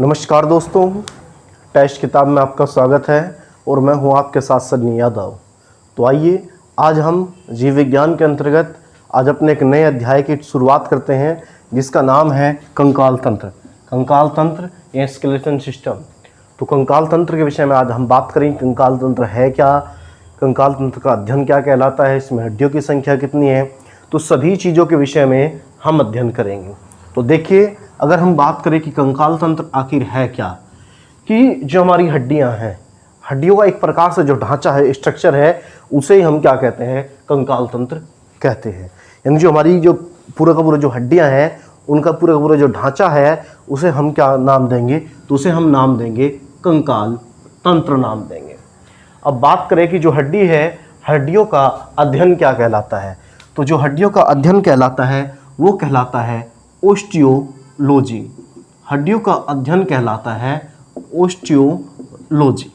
नमस्कार दोस्तों, टेस्ट किताब में आपका स्वागत है और मैं हूं आपके साथ सन्नी यादव। तो आइए आज हम जीव विज्ञान के अंतर्गत आज अपने एक नए अध्याय की शुरुआत करते हैं जिसका नाम है कंकाल तंत्र। कंकाल तंत्र या स्केलेटन सिस्टम। तो कंकाल तंत्र के विषय में आज हम बात करेंगे। कंकाल तंत्र है क्या, कंकाल तंत्र का अध्ययन क्या कहलाता है, इसमें हड्डियों की संख्या कितनी है, तो सभी चीज़ों के विषय में हम अध्ययन करेंगे। तो देखिए, अगर हम बात करें कि कंकाल तंत्र आखिर है क्या, कि जो हमारी हड्डियां हैं, हड्डियों का एक प्रकार से जो ढांचा है, स्ट्रक्चर है, उसे ही हम क्या कहते हैं, कंकाल तंत्र कहते हैं। यानी जो हमारी जो पूरा का पूरा जो हड्डियां हैं, उनका पूरा का पूरा जो ढांचा है, उसे हम क्या नाम देंगे, तो उसे हम नाम देंगे कंकाल तंत्र नाम देंगे। अब बात करें कि जो हड्डी है, हड्डियों का अध्ययन क्या कहलाता है, तो जो हड्डियों का अध्ययन कहलाता है वो कहलाता है ओस्टियोलॉजी। हड्डियों का अध्ययन कहलाता है ओस्टियोलॉजी,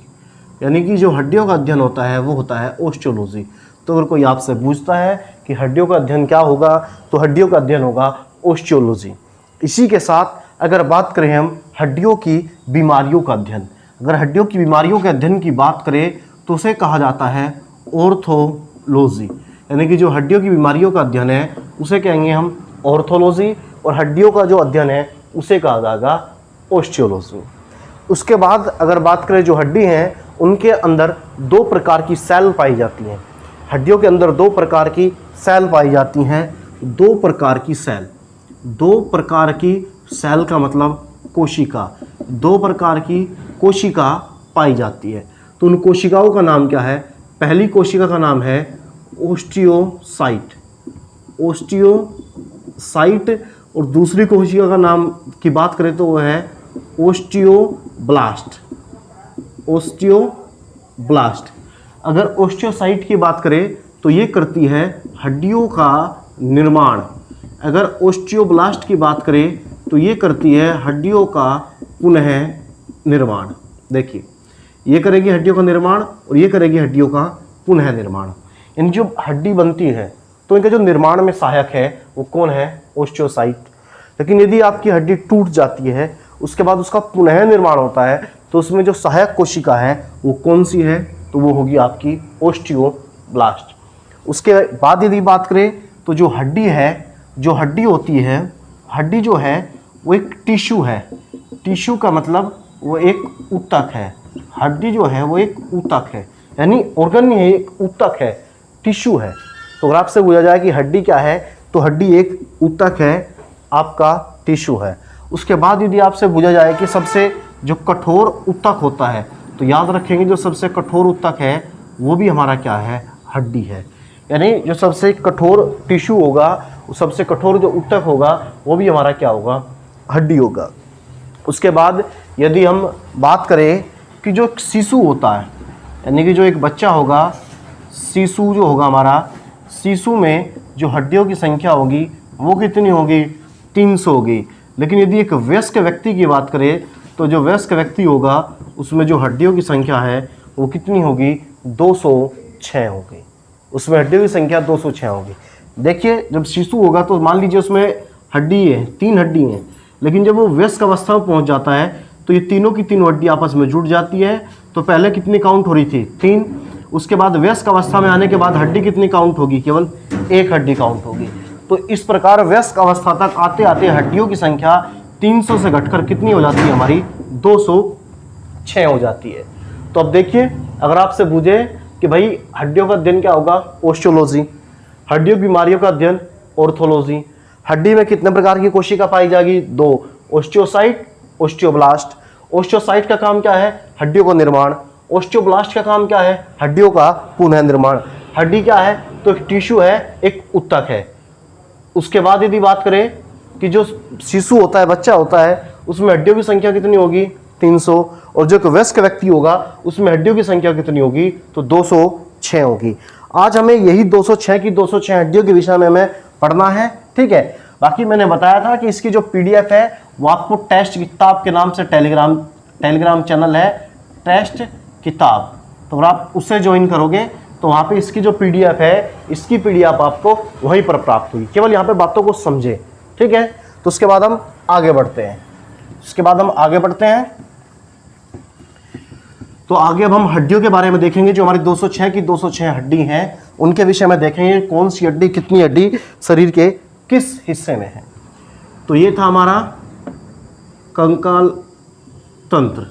यानी कि जो हड्डियों का अध्ययन होता है वो होता है ओस्टियोलॉजी। तो अगर कोई आपसे पूछता है कि हड्डियों का अध्ययन क्या होगा, तो हड्डियों का अध्ययन होगा ओस्टियोलॉजी। इसी के साथ अगर बात करें हम हड्डियों की बीमारियों का अध्ययन, अगर हड्डियों की बीमारियों के अध्ययन की बात करें तो उसे कहा जाता है ऑर्थोलॉजी। यानी कि जो हड्डियों की बीमारियों का अध्ययन है उसे कहेंगे हम ऑर्थोलॉजी, और हड्डियों का जो अध्ययन है उसे कहा जाएगा ओस्टियोलॉजी। उसके बाद अगर बात करें जो हड्डी हैं, उनके अंदर दो प्रकार की सेल पाई जाती हैं। हड्डियों के अंदर दो प्रकार की सेल पाई जाती हैं। दो प्रकार की सेल, दो प्रकार की सेल का मतलब कोशिका, दो प्रकार की कोशिका पाई जाती है। तो उन कोशिकाओं का नाम क्या है, पहली कोशिका का नाम है ओस्टियोसाइट, ओस्टियोसाइट, और दूसरी कोशिका का नाम की बात करें तो वह है ओस्टियोब्लास्ट, ओस्टियोब्लास्ट। अगर ओस्टियोसाइट की बात करें तो ये करती है हड्डियों का निर्माण। अगर ओस्टियोब्लास्ट की बात करें तो ये करती है हड्डियों का पुनः निर्माण। देखिए, ये करेगी हड्डियों का निर्माण और ये करेगी हड्डियों का पुनः निर्माण। इन जो हड्डी बनती है तो इनका जो निर्माण में सहायक है वो कौन है, ओस्टियोसाइट। लेकिन यदि आपकी हड्डी टूट जाती है, उसके बाद उसका पुनः निर्माण होता है, तो उसमें जो सहायक कोशिका है वो कौन सी है, तो वो होगी आपकी ओस्टियोब्लास्ट। उसके बाद यदि बात करें तो जो हड्डी है, जो हड्डी होती है, हड्डी जो है वो एक टिश्यू है। टिश्यू का मतलब वो एक ऊतक है। हड्डी जो है वो एक ऊतक है, यानी ऑर्गन नहीं है, एक ऊतक है, टिश्यू है। तो अगर आपसे पूछा जाए कि हड्डी क्या है, तो हड्डी एक ऊतक है, आपका टिश्यू है। उसके बाद यदि आपसे पूछा जाए कि सबसे जो कठोर ऊतक होता है, तो याद रखेंगे जो सबसे कठोर ऊतक है वो भी हमारा क्या है, हड्डी है। यानी जो सबसे कठोर टिश्यू होगा, सबसे कठोर जो ऊतक होगा वो भी हमारा क्या होगा, हड्डी होगा। उसके बाद यदि हम बात करें कि जो शिशु होता है, यानी कि जो एक बच्चा होगा, शिशु जो होगा हमारा, शिशु में जो हड्डियों की संख्या होगी वो कितनी होगी, 300 होगी। लेकिन यदि एक वयस्क व्यक्ति की बात करें तो जो वयस्क व्यक्ति होगा उसमें जो हड्डियों की संख्या है वो कितनी होगी, 206 होगी। उसमें हड्डियों की संख्या 206 होगी। देखिए, जब शिशु होगा तो मान लीजिए उसमें हड्डी है, 3 हड्डी हैं, लेकिन जब वो वयस्क अवस्था में पहुंच जाता है तो ये तीनों की तीनों हड्डी आपस में जुड़ जाती है। तो पहले कितनी काउंट हो रही थी, 3। उसके बाद वयस्क अवस्था में आने के बाद हड्डी कितनी काउंट होगी, केवल 1 हड्डी काउंट होगी। तो इस प्रकार वयस्क अवस्था तक आते आते हड्डियों की संख्या 300 से घटकर कितनी हो जाती है, हमारी 206 हो जाती है। तो अब देखिए, अगर आपसे पूछे कि भाई हड्डियों का अध्ययन क्या होगा, ओस्टियोलॉजी। हड्डियों की बीमारियों का अध्ययन ऑर्थोलॉजी। हड्डी में कितने प्रकार की कोशिका पाई जाएगी, 2, ओस्टियोसाइट, ओस्टियोब्लास्ट। ओस्टियोसाइट का काम क्या है, हड्डियों का निर्माण। ओस्टियोब्लास्ट का काम क्या है, हड्डियों का पुनः निर्माण। हड्डी क्या है, तो एक टिश्यू है, एक ऊतक है। उसके बाद यदि बात करें कि जो शिशु होता है, बच्चा होता है, उसमें हड्डियों की संख्या कितनी होगी, 300, और जो वयस्क व्यक्ति होगा उसमें हड्डियों की संख्या कितनी होगी, तो 206 होगी। आज हमें यही 206 की 206 हड्डियों के विषय में हमें पढ़ना है, ठीक है। बाकी मैंने बताया था कि इसकी जो PDF है वो आपको टेस्ट किताब के नाम से टेलीग्राम चैनल है, टेस्ट किताब। तो अगर आप उससे ज्वाइन करोगे तो वहाँ पे इसकी जो PDF है, इसकी PDF आपको वहीं पर प्राप्त हुई। केवल यहाँ पे बातों को समझे, ठीक है। तो उसके बाद हम आगे बढ़ते हैं। उसके बाद हम आगे बढ़ते हैं। तो आगे अब हम हड्डियों के बारे में देखेंगे। जो हमारी 206 की 206 हड्डी हैं उनके विषय में देखेंगे, कौन सी हड्डी कितनी हड्डी शरीर के किस हिस्से में है। तो ये था हमारा कंकाल तंत्र।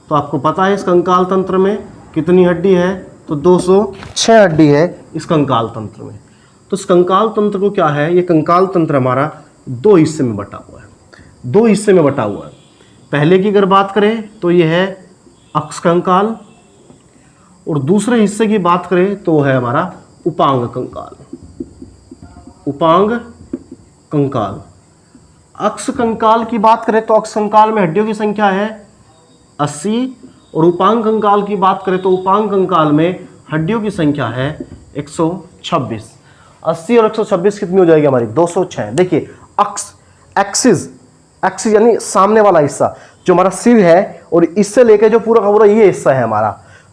तो आपको पता है इस कंकाल तंत्र में कितनी हड्डी है, तो 206 हड्डी है इस कंकाल तंत्र में। तो इस कंकाल तंत्र को क्या है, ये कंकाल तंत्र हमारा दो हिस्से में बटा हुआ है, दो हिस्से में बटा हुआ है। पहले की अगर बात करें तो ये है अक्ष कंकाल, और दूसरे हिस्से की बात करें तो है हमारा उपांग कंकाल। उपांग कंकाल। अक्ष कंकाल की बात करें तो अक्ष कंकाल में हड्डियों की संख्या है 80, और उपांग कंकाल की बात करें तो उपांग कंकाल में हड्डियों की संख्या है 126। 80 और 126 कितनी हो जाएगी हमारी 206। देखिए अक्ष, एक्सिस, एक्सिस यानी सामने वाला हिस्सा जो हमारा सिर है, और इससे लेकर जो पूरा का पूरा ये हिस्सा है हमारा,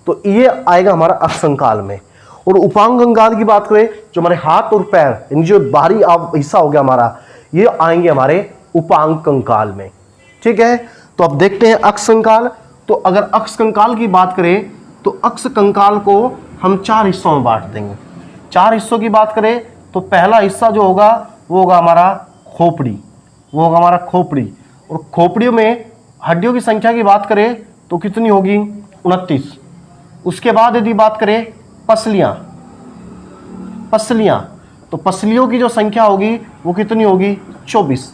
तो ये आएगा हमारा अक्ष कंकाल में। और उपांग कंकाल की बात करें जो हमारे हाथ और पैर यानी जो बाहरी हिस्सा हो गया हमारा, ये आएंगे हमारे उपांग कंकाल में। ठीक है, तो अब देखते हैं अक्ष कंकाल। तो अगर अक्ष कंकाल की बात करें तो अक्ष कंकाल को हम 4 हिस्सों में बांट देंगे। 4 हिस्सों की बात करें तो पहला हिस्सा जो होगा वो होगा हमारा खोपड़ी, वो होगा हमारा खोपड़ी। और खोपड़ियों में हड्डियों की संख्या की बात करें तो कितनी होगी 29। उसके बाद यदि बात करें पसलियाँ, पसलियाँ, तो पसलियों की जो संख्या होगी वो कितनी होगी 24।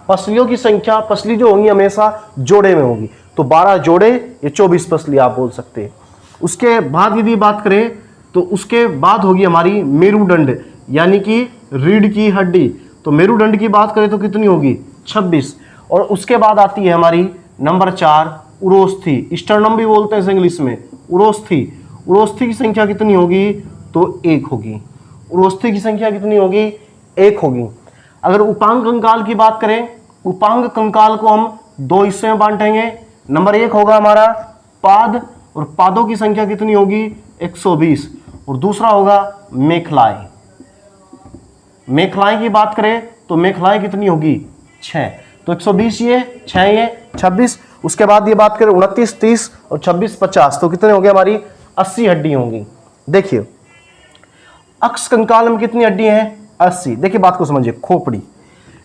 पसलियों की संख्या, पसली जो होंगी हमेशा जोड़े में होगी, तो 12 जोड़े ये 24 पसली आप बोल सकते हैं। उसके बाद यदि बात करें तो उसके बाद होगी हमारी मेरुदंड यानी कि रीढ़ की हड्डी। तो मेरुदंड की बात करें तो कितनी होगी 26। और उसके बाद आती है हमारी नंबर 4 उरोस्थी, स्टर्नम भी बोलते हैं इंग्लिश में, उरोस्थी। उरोस्थी की संख्या कितनी होगी तो 1 होगी। उरोस्थी की संख्या कितनी होगी 1 होगी। अगर उपांग कंकाल की बात करें, उपांग कंकाल को हम 2 हिस्से में बांटेंगे। नंबर 1 होगा हमारा पाद, और पादों की संख्या कितनी होगी 120। और दूसरा होगा मेखलाएं। मेखलाएं की बात करें तो मेखलाएं कितनी होगी 6। तो 120 ये, 6 ये, 26। उसके बाद ये बात करें 29, 30 और 26, 50, तो कितने हो गए हमारी 80 हड्डी होंगी। देखिए अक्ष कंकाल में कितनी हड्डी हैं 80। देखिए बात को समझिए, खोपड़ी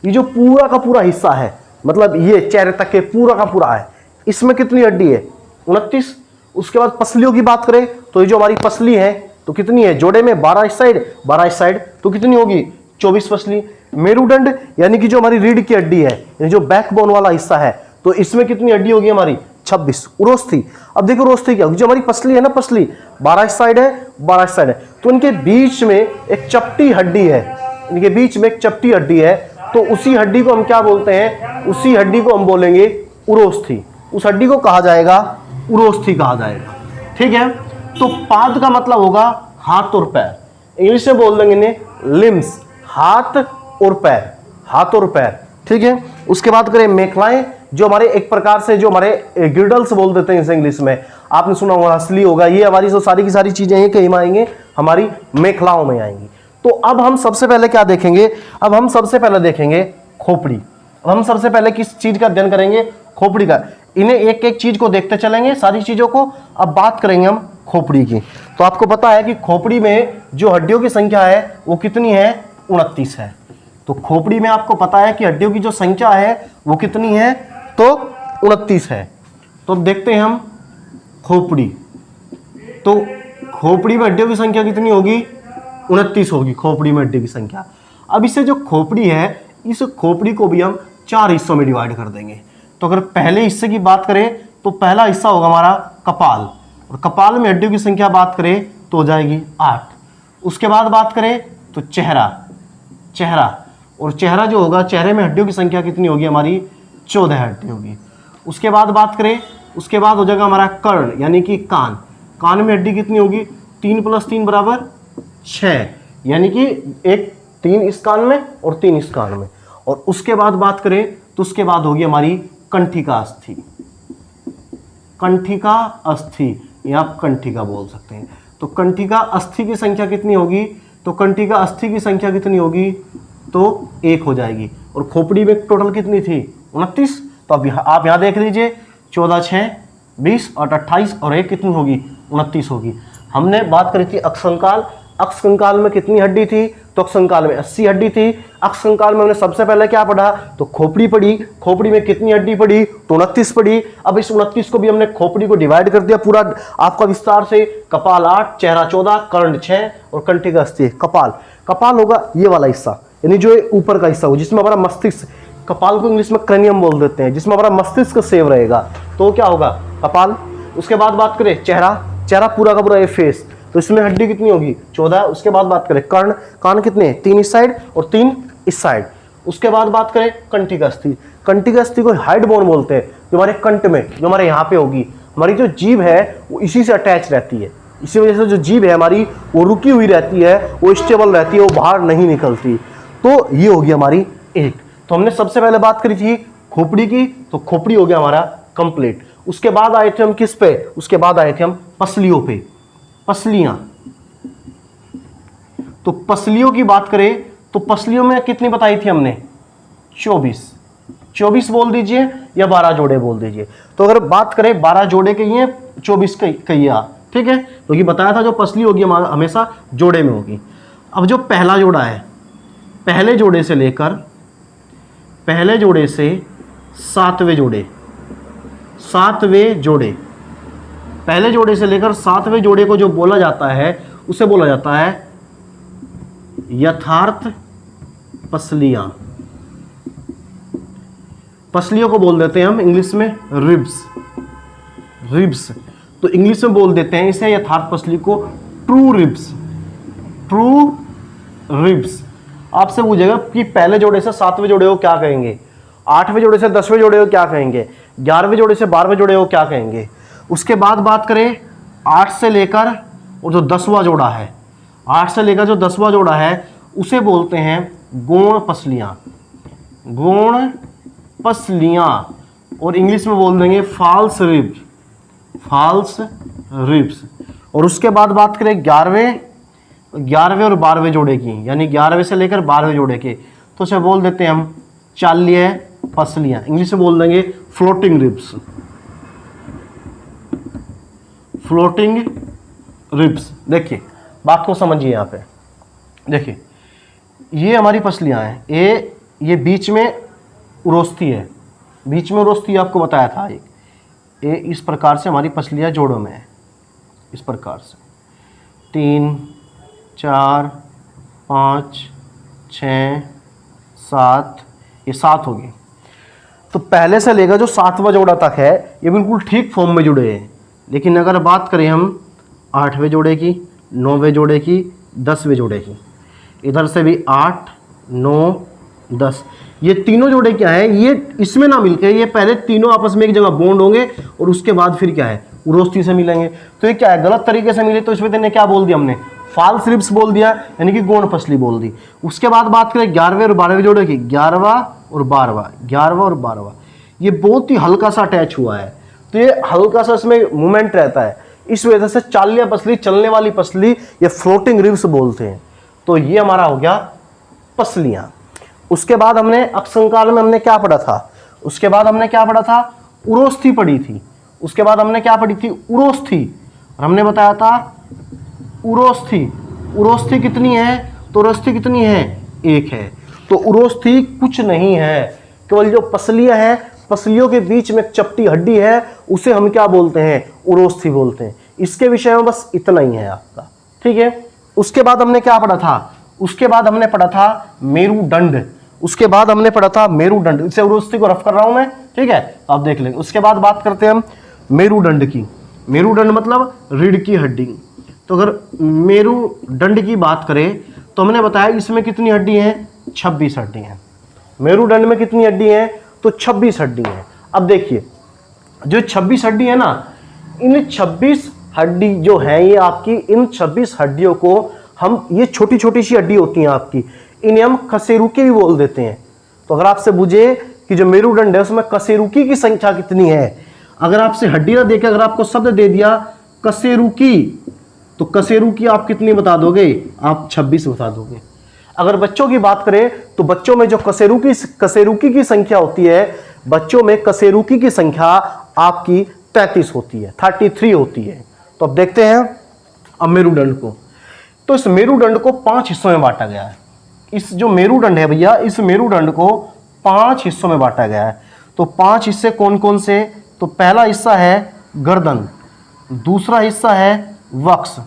ये जो पूरा का पूरा हिस्सा है, मतलब ये चेहरे तक के पूरा का पूरा है, इसमें कितनी हड्डी है 29। उसके बाद पसलियों की बात करें तो ये जो हमारी पसली है तो कितनी है जोड़े में 12 इस साइड 12 इस साइड, तो कितनी होगी 24 पसली। मेरुदंड यानी कि जो हमारी रीढ़ की हड्डी है, यानी जो बैकबोन वाला हिस्सा है, तो इसमें कितनी हड्डी होगी हमारी 26। उरोस्थी, अब देखो उरोस्थी क्या होगी, जो हमारी पसली है ना, पसली 12 इस साइड है 12 इस साइड है, तो इनके बीच में एक चपटी हड्डी है, इनके बीच में एक चपटी हड्डी है, तो उसी हड्डी को हम क्या बोलते हैं, उसी हड्डी को हम बोलेंगे उरोस्थी। उस हड्डी को कहा जाएगा उरोस्थी कहा जाएगा। ठीक है, तो पाद का मतलब होगा हाथ और पैर, इंग्लिश में बोल देंगे इन्हें लिम्स, हाथ और पैर, हाथ और पैर। ठीक है, उसके बाद करें मेखलाएं, जो हमारे एक प्रकार से जो हमारे गिर्डल्स बोल देते हैं इसे इंग्लिश में, आपने सुना होगा हंसली होगा, ये हमारी जो सारी की सारी चीजें हैं कहीं में आएंगे हमारी मेखलाओं में आएंगी। तो अब हम सबसे पहले क्या देखेंगे, अब हम सबसे पहले देखेंगे खोपड़ी। अब हम सबसे पहले किस चीज का अध्ययन करेंगे, खोपड़ी का। इन्हें एक एक चीज को देखते चलेंगे सारी चीजों को। अब बात करेंगे हम खोपड़ी की। तो आपको पता है कि खोपड़ी में जो हड्डियों की संख्या है वो कितनी है 29 है। तो खोपड़ी में आपको पता है कि हड्डियों की जो संख्या है वो कितनी है तो 29 है। तो देखते हैं हम खोपड़ी, तो खोपड़ी में हड्डियों की संख्या कितनी होगी 29 होगी खोपड़ी में हड्डी की संख्या। अब इससे जो खोपड़ी है, इस खोपड़ी को भी हम 4 हिस्सों में डिवाइड कर देंगे। तो अगर पहले हिस्से की बात करें तो पहला हिस्सा होगा हमारा कपाल, और कपाल में हड्डियों की संख्या बात करें तो हो जाएगी 8। उसके बाद बात करें तो चेहरा, चेहरा, और चेहरा जो होगा, चेहरे में हड्डियों की संख्या कितनी होगी हमारी 14 हड्डी होगी। उसके बाद बात करें, उसके बाद हो जाएगा हमारा कर्ण यानी कि कान, कान में हड्डी कितनी होगी 3 + 3 = 6, यानी कि एक 3 इस कान में और 3 इस कान में। और उसके बाद बात करें तो उसके बाद होगी हमारी कंठिका अस्थि, कंठिका अस्थि या आप कंठिका बोल सकते हैं। तो कंठिका अस्थि की संख्या कितनी होगी, तो कंठिका अस्थि की संख्या कितनी होगी तो 1 हो जाएगी। और खोपड़ी में टोटल कितनी थी 29, तो अब आप यहाँ देख लीजिए 14 6 20 और 28 और एक कितनी होगी 29 होगी। हमने बात करी थी अक्षकंकाल, अक्षकंकाल में कितनी हड्डी थी, तो अक्षकंकाल में 80 हड्डी थी। अक्षकंकाल में हमने सबसे पहले क्या पढ़ा, तो खोपड़ी पढ़ी, खोपड़ी में कितनी हड्डी पढ़ी, तो 29 पढ़ी। अब इस 29 को भी हमने खोपड़ी को डिवाइड कर दिया पूरा आपका विस्तार से, कपाल 8, चेहरा 14, कर्ण 6 और कंठिका अस्थि। कपाल, कपाल होगा ये वाला हिस्सा, यानी जो ऊपर का हिस्सा हो जिसमें हमारा मस्तिष्क, कपाल को इंग्लिश में क्रैनियम बोल देते हैं, जिसमें हमारा मस्तिष्क सेव रहेगा, तो क्या होगा कपाल। उसके बाद बात करें चेहरा, चेहरा पूरा का पूरा ये फेस, तो इसमें हड्डी कितनी होगी 14। उसके बाद बात करें कर्ण, कान कितने 3 इस साइड और 3 इस साइड। उसके बाद बात करें कंठिका अस्थि, कंठिका अस्थि को हाइड बोन बोलते हैं, जो हमारे कंठ में, जो हमारे यहाँ पे होगी। हमारी जो जीभ है वो इसी से अटैच रहती है, इसी वजह से जो जीभ है हमारी वो रुकी हुई रहती है, वो स्टेबल रहती है, वो बाहर नहीं निकलती। तो ये होगी हमारी एक। तो हमने सबसे पहले बात करी थी खोपड़ी की, तो खोपड़ी हो गया हमारा कंप्लीट। उसके बाद आए थे हम किस पे, उसके बाद आए थे हम पसलियों पे, पसलियां। तो पसलियों की बात करें तो पसलियों में कितनी बताई थी हमने 24 बोल दीजिए या 12 जोड़े बोल दीजिए। तो अगर बात करें 12 जोड़े कहिए 24 कहिए आप, ठीक है। तो ये बताया था जो पसली होगी हमेशा जोड़े में होगी। अब जो पहला जोड़ा है, पहले जोड़े से लेकर पहले जोड़े से सातवें जोड़े, सातवें जोड़े, पहले जोड़े से लेकर सातवें जोड़े को जो बोला जाता है उसे बोला जाता है यथार्थ पसलियां। पसलियों को बोल देते हैं हम इंग्लिश में रिब्स, रिब्स। तो इंग्लिश में बोल देते हैं इसे यथार्थ पसली को ट्रू रिब्स, ट्रू रिब्स। आपसे पूछेगा कि पहले जोड़े से सातवें जोड़े को क्या कहेंगे, 8वें जोड़े से 10वें जोड़े को क्या कहेंगे, 11वें जोड़े से 12वें जोड़े को क्या कहेंगे। उसके बाद बात करें 8 से लेकर और जो 10वां जोड़ा है, 8 से लेकर जो 10वां जोड़ा है उसे बोलते हैं गौण पसलियां, गौण पसलियां। और इंग्लिश में बोल देंगे फॉल्स रिब्स, फॉल्स रिब्स। और उसके बाद बात करें 11वें और 12वें जोड़े की, यानी 11वें से लेकर 12वें जोड़े के, तो उसे बोल देते हैं हम चाल्य पसलियां। इंग्लिश में बोल देंगे फ्लोटिंग रिब्स, फ्लोटिंग रिब्स। देखिए बात को समझिए, यहाँ पे देखिए ये हमारी पसलियां हैं, ये बीच में उरोस्थी है, बीच में उरोस्थी आपको बताया था। ये इस प्रकार से हमारी पसलियां जोड़ों में है, इस प्रकार से 3 4 5 6 7, ये 7 हो गई। तो पहले से लेकर जो 7वां जोड़ा तक है ये बिल्कुल ठीक फॉर्म में जुड़े हैं। लेकिन अगर बात करें हम 8वें जोड़े की, 9वें जोड़े की, 10वें जोड़े की, इधर से भी 8 9 10, ये तीनों जोड़े क्या है, ये इसमें ना मिलके ये पहले तीनों आपस में एक जगह बॉन्ड होंगे और उसके बाद फिर क्या है उरोस्थी से मिलेंगे। तो ये क्या है गलत तरीके से मिले, तो इसमें तेने क्या बोल दिया हमने फॉल्स रिब्स बोल दिया, यानी कि गौण पसली बोल दी। उसके बाद बात करें 11वें और 12वें जोड़े की, 11वां और 12वां, 11वां और 12वां, ये बहुत ही हल्का सा अटैच हुआ है, तो ये हल्का सा इसमें मूवमेंट रहता है, इस वजह से चाल्य पसली, चलने वाली पसली, ये फ्लोटिंग रिब्स बोलते हैं। तो ये हमारा हो गया पसलियां। उसके बाद हमने अक्षकंकाल में हमने क्या पढ़ा था, उसके बाद हमने क्या पढ़ा था उरोस्थी पढ़ी थी। उसके बाद हमने क्या पढ़ी थी उरोस्थी, और हमने बताया था उरोस्थी, उरोस्थी कितनी है, तो उरोस्थी कितनी है 1 है। तो उरोस्थी कुछ नहीं है, केवल जो पसलियां हैं, पसलियों के बीच में एक चपटी हड्डी है, उसे हम क्या बोलते हैं उरोस्थी बोलते हैं। इसके विषय में बस इतना ही है आपका, ठीक है। उसके बाद हमने क्या पढ़ा था, उसके बाद हमने पढ़ा था मेरुदंड, उसके बाद हमने पढ़ा था मेरुदंड। इसे उरोस्थी को रफ कर रहा हूं मैं, ठीक है, तो आप देख लेंगे। उसके बाद बात करते हैं हम मेरुदंड की, मेरुदंड मतलब रीढ़ की हड्डी। तो अगर मेरुदंड की बात करें तो हमने बताया इसमें कितनी हड्डी हैं 26 हड्डी हैं। मेरुदंड में कितनी हड्डी हैं, तो 26 हड्डी हैं। अब देखिए जो 26 हड्डी है ना, इन 26 हड्डी जो है ये आपकी, इन 26 हड्डियों को हम, ये छोटी छोटी सी हड्डी होती हैं आपकी, इन्हें हम कशेरुकी भी बोल देते हैं। तो अगर आपसे पूछे कि जो मेरुदंड है उसमें कशेरुकी की संख्या कितनी है, अगर आपसे हड्डी ना देके अगर आपको शब्द दे दिया कशेरुकी, तो कशेरुकी आप कितनी बता दोगे, आप 26 बता दोगे। अगर बच्चों की बात करें तो बच्चों में जो कशेरुकी की संख्या होती है बच्चों में कशेरुकी की संख्या आपकी 33 होती है, 33 होती है। तो अब देखते हैं अब मेरुदंड को। तो इस मेरुदंड को 5 हिस्सों में बांटा गया है। इस जो मेरुदंड है भैया, इस मेरुदंड को 5 हिस्सों में बांटा गया है। तो 5 हिस्से कौन कौन से? तो पहला हिस्सा है गर्दन, दूसरा हिस्सा है वक्ष,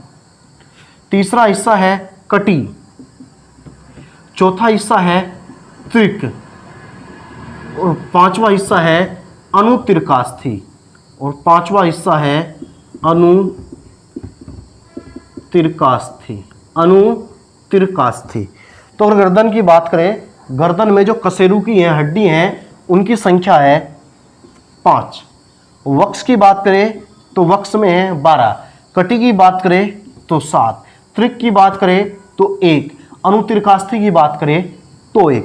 तीसरा हिस्सा है कटी, चौथा हिस्सा है त्रिक, और पांचवा हिस्सा है अनुतिर्कास्थि, और पांचवा हिस्सा है अनुतिर्कास्थि। अनुतिर्कास्थि। तो अगर गर्दन की बात करें, गर्दन में जो कशेरुकी हैं, हड्डी हैं, उनकी संख्या है 5। वक्ष की बात करें तो वक्ष में है 12, कटी की बात करें तो 7, त्रिक की बात करें तो 1, अनुतिर्कास्थि की बात करें तो 1।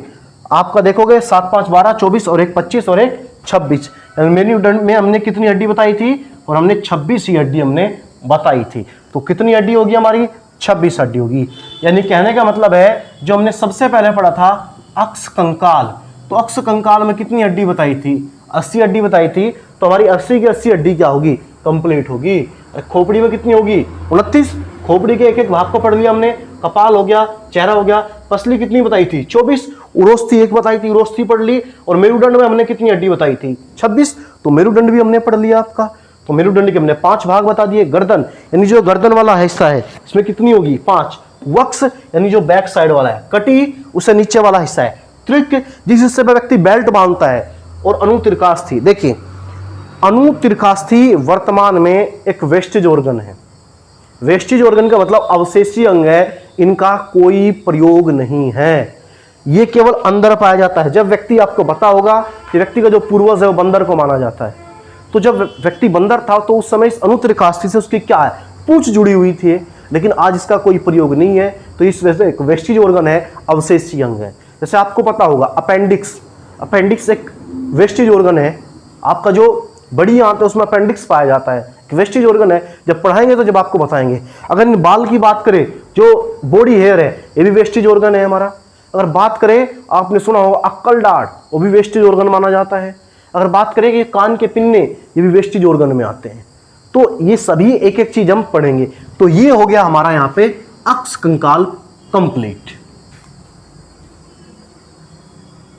आपका देखोगे 7 5 12 24 और 1 25 और 1 26। मेरुदंड में हमने कितनी हड्डी बताई थी? और हमने 26 ही हड्डी हमने बताई थी। तो कितनी हड्डी होगी हमारी? 26 हड्डी होगी। यानी कहने का मतलब है, जो हमने सबसे पहले पढ़ा था अक्ष कंकाल, तो अक्ष कंकाल में कितनी हड्डी बताई थी? 80 हड्डी बताई थी। तो हमारी 80 की 80 हड्डी क्या होगी? कंप्लीट होगी। खोपड़ी में कितनी होगी? 29। खोपड़ी के एक एक भाग को पढ़ लिया हमने। कपाल हो गया, चेहरा हो गया। पसली कितनी बताई थी? 24। उरोस्थी 1 बताई थी, उरोस्थी पढ़ ली। और मेरुदंड में हमने कितनी हड्डी बताई थी? 26। तो मेरुदंड भी हमने पढ़ लिया आपका। तो मेरुदंड के हमने 5 भाग बता दिए। गर्दन यानी जो गर्दन वाला हिस्सा है, इसमें कितनी होगी? 5। वक्ष यानी जो बैक साइड वाला है, कटी उससे नीचे वाला हिस्सा है, त्रिक जिस हिस्से पर व्यक्ति बेल्ट बांधता है, और अनुतिर्कास्थि। देखिए, अनुतिर्कास्थि वर्तमान में एक वेस्टेज ऑर्गन है। वेस्टेज ऑर्गन का मतलब अवशेषी अंग है, इनका कोई प्रयोग नहीं है, ये केवल अंदर पाया जाता है। जब व्यक्ति, आपको पता होगा कि व्यक्ति का जो पूर्वज है वो बंदर को माना जाता है। तो जब व्यक्ति बंदर था तो उस समय इस अनुतिर्कास्थि से उसकी क्या है? पूंछ जुड़ी हुई थी, लेकिन आज इसका कोई प्रयोग नहीं है। तो इस वजह से एक वेस्टेज ऑर्गन है, अवशेषी अंग है। जैसे आपको पता होगा अपेंडिक्स, अपेंडिक्स एक वेस्टेज ऑर्गन है। आपका जो बड़ी आंत है उसमें अपेंडिक्स पाया जाता है, वेस्टेज ऑर्गन है। जब पढ़ाएंगे तो जब आपको बताएंगे। अगर इन बाल की बात करें, जो बॉडी हेयर है, ये भी वेस्टेज ऑर्गन है हमारा। अगर बात करें, आपने सुना होगा अक्कल डार्ट, वो भी वेस्टेज ऑर्गन माना जाता है। अगर बात करें कि कान के पिन्ने, ये भी वेस्टेज ऑर्गन में आते हैं। तो ये सभी एक एक चीज हम पढ़ेंगे। तो ये हो गया हमारा यहाँ पे अक्ष कंकाल कंप्लीट।